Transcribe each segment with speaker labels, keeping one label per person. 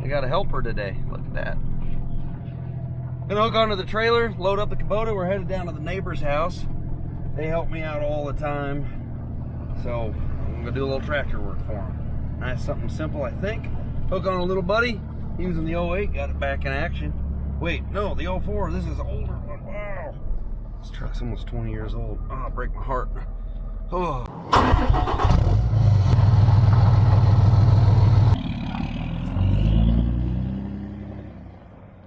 Speaker 1: I got a helper today. Look at that. Gonna hook onto the trailer, load up the Kubota. We're headed down to the neighbor's house. They help me out all the time. So I'm gonna do a little tractor work for them. Nice, something simple, I think. Hook on a little buddy. Using the 08, got it back in action. Wait, no, the 04, this is an older one. Wow. This truck's almost 20 years old. Oh, break my heart. Oh.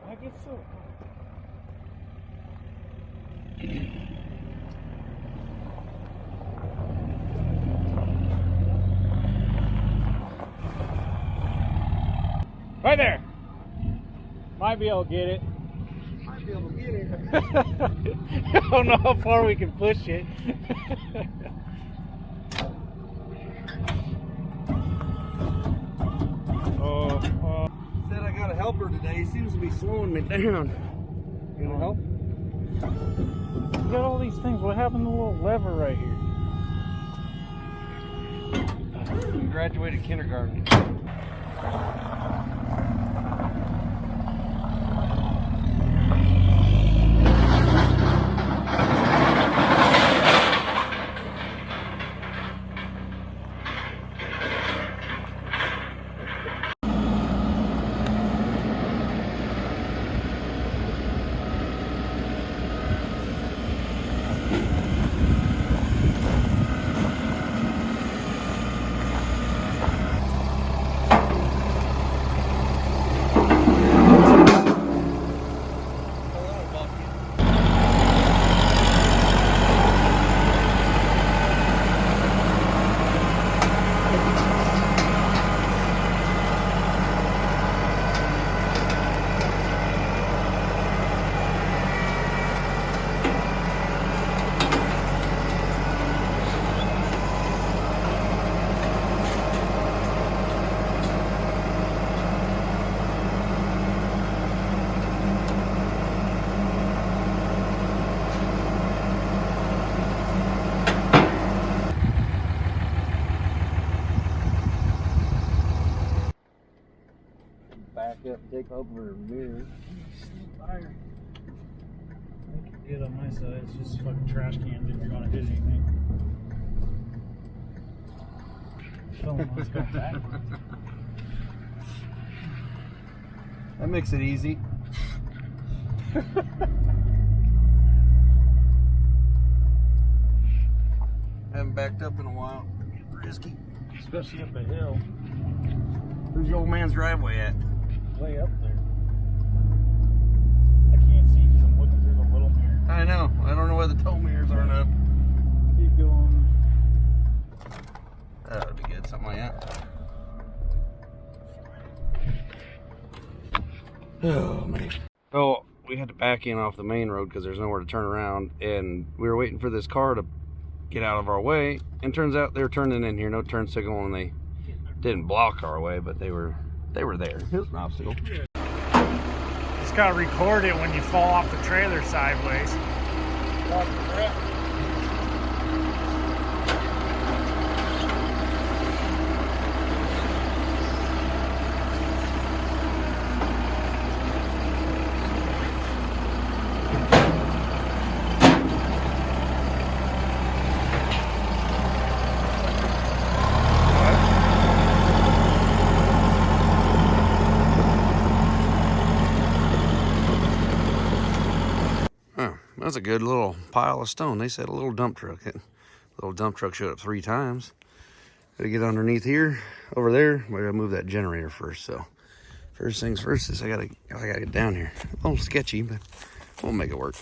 Speaker 2: I get so. Right there. Might be able to get it.
Speaker 1: Might be able to get it.
Speaker 2: I don't know how far we can push it.
Speaker 1: Said I got a helper today. He seems to be slowing me down. You gonna help?
Speaker 2: You got all these things. What happened to the little lever right here?
Speaker 1: We graduated kindergarten. Back up and take over her mirror.
Speaker 2: I can get on my side. It's just fucking trash cans if you're going to hit anything. Someone wants to go backwards.
Speaker 1: That makes it easy. Haven't backed up in a while. Risky.
Speaker 2: Especially up a hill.
Speaker 1: Where's your old man's driveway at?
Speaker 2: Way up there. I can't see because I'm looking through the little mirror.
Speaker 1: I know. I don't know where the tow mirrors are now.
Speaker 2: Keep going.
Speaker 1: That would be good. Something like that. Oh, man. Oh, we had to back in off the main road because there's nowhere to turn around. And we were waiting for this car to get out of our way. And turns out they were turning in here. No turn signal. And they didn't block our way, but they were there. It was an obstacle.
Speaker 2: Just gotta record it when you fall off the trailer sideways.
Speaker 1: That's a good little pile of stone. They said a little dump truck. Little dump truck showed up 3 times. Gotta get underneath here, over there. We gotta move that generator first. So first things first is I gotta get down here. A little sketchy, but we'll make it work.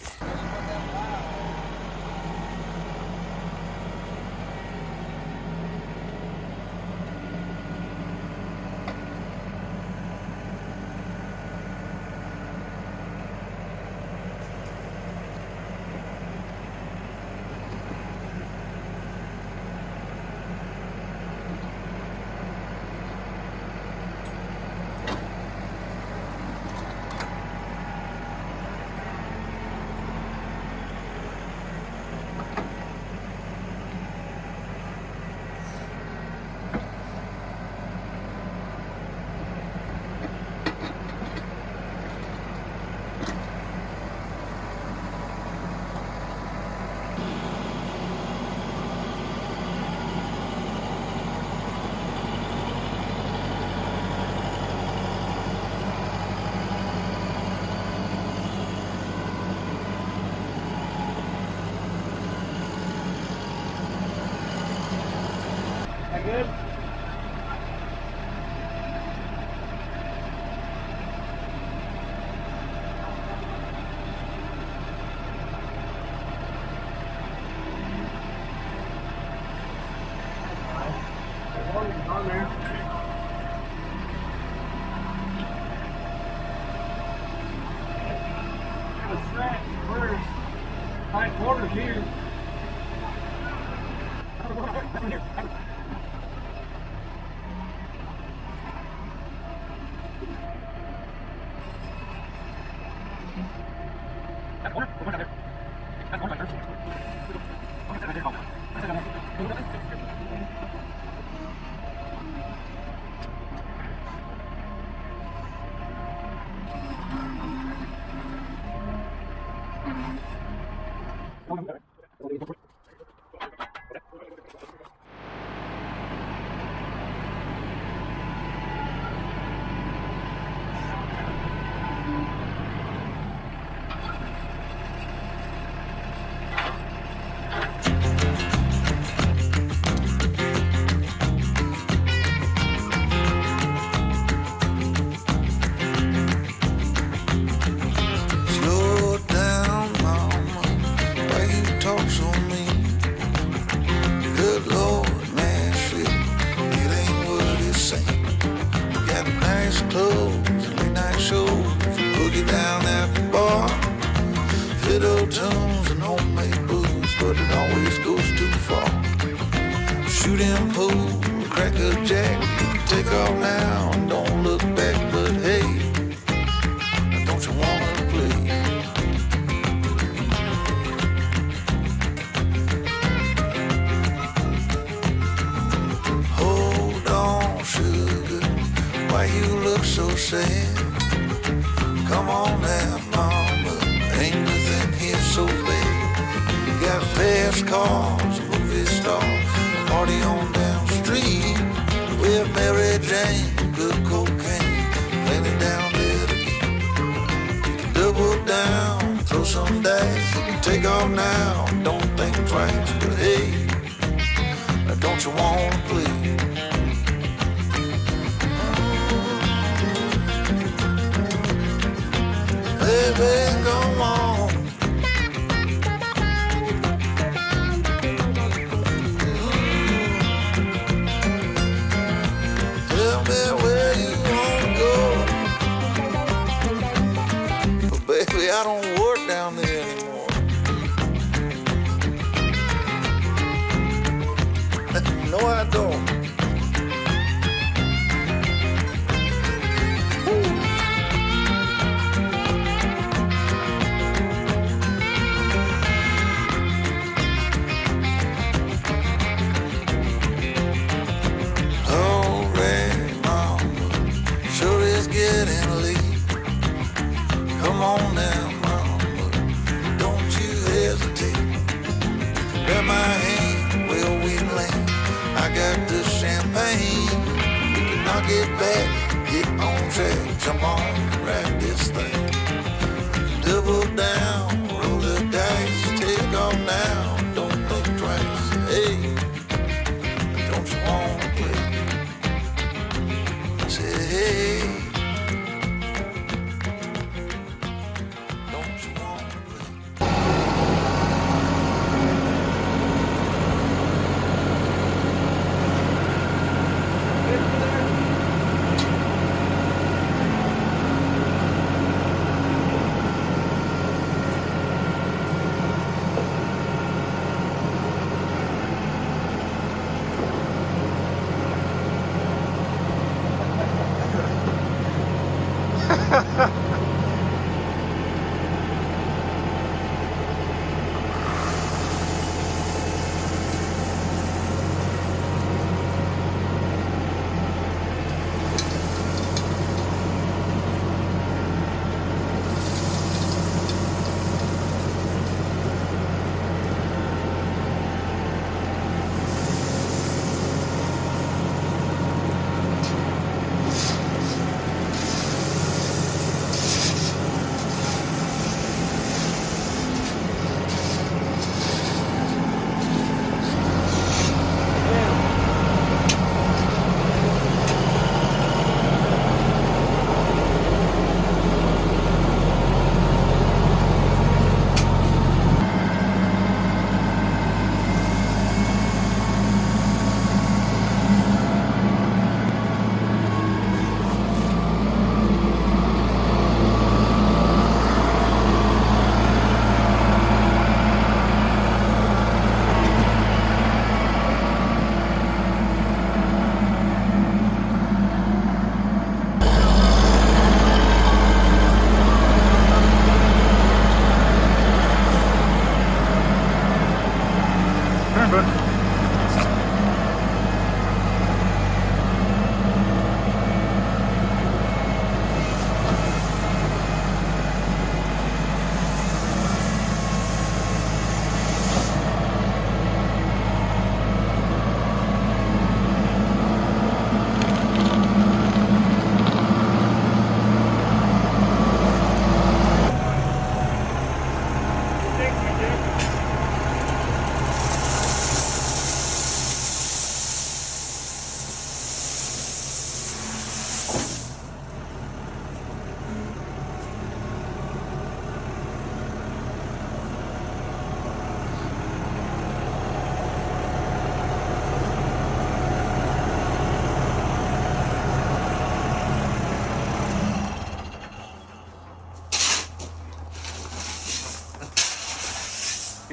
Speaker 1: Quarters here.
Speaker 3: Slow down, mama, why you talk so mean? Good Lord, Nashville, it ain't what it seems. Got nice clothes, midnight shows, boogie down at the bar. Fiddle tunes and homemade booze, but it always goes too far. Shooting pool, crack a jack, take off now and don't look back, but hey, don't you wanna play? Hold on, sugar, why you look so sad? Come on now, mama, ain't nothing here so bad. You got fast cars, movie stars, party on down the street with Mary Jane, good cocaine, plenty down there to eat. You can double down, throw some dice, you can take off now, don't think twice, but hey, don't you wanna play? Baby, come on. Tell me where you wanna go. But baby, I don't work down there anymore. No, I don't. Alright, mama, sure is getting late. Come on now, mama, don't you hesitate. Grab my hand, where we land. I got the champagne. We can knock it back, get on track, jump on, ride this thing. Double down, roll the dice, take off now, don't think twice. Hey, don't you wanna play? Say hey, don't you wanna play?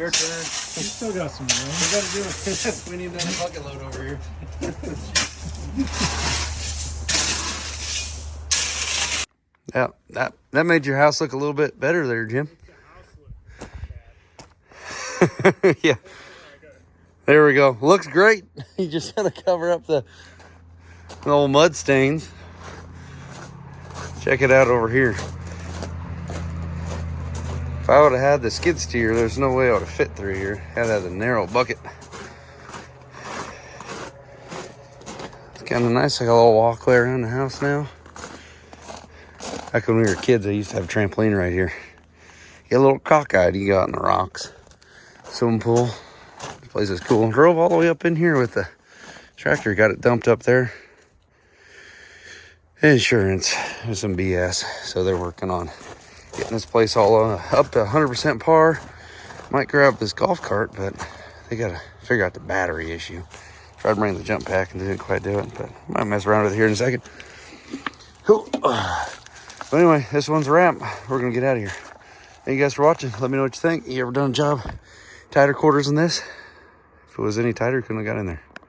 Speaker 1: Your turn.
Speaker 2: You still got some room.
Speaker 1: We gotta do this. We need another bucket load over here. Yeah, that made your house look a little bit better there, Jim. Yeah. There we go. Looks great. You just gotta cover up the old mud stains. Check it out over here. If I would have had the skid steer, there's no way I would have fit through here. Had to have a narrow bucket. It's kind of nice. I got a little walkway around the house now. Back when we were kids, I used to have a trampoline right here. Get a little cockeyed you got in the rocks. Swimming pool. This place is cool. Drove all the way up in here with the tractor. Got it dumped up there. Insurance is some BS. So they're working on getting this place all up to 100% par. Might grab this golf cart, but they got to figure out the battery issue. Tried to bring the jump pack and didn't quite do it, but might mess around with it here in a second. Cool. But anyway, this one's a wrap. We're going to get out of here. Thank you guys for watching. Let me know what you think. You ever done a job tighter quarters than this? If it was any tighter, couldn't have got in there.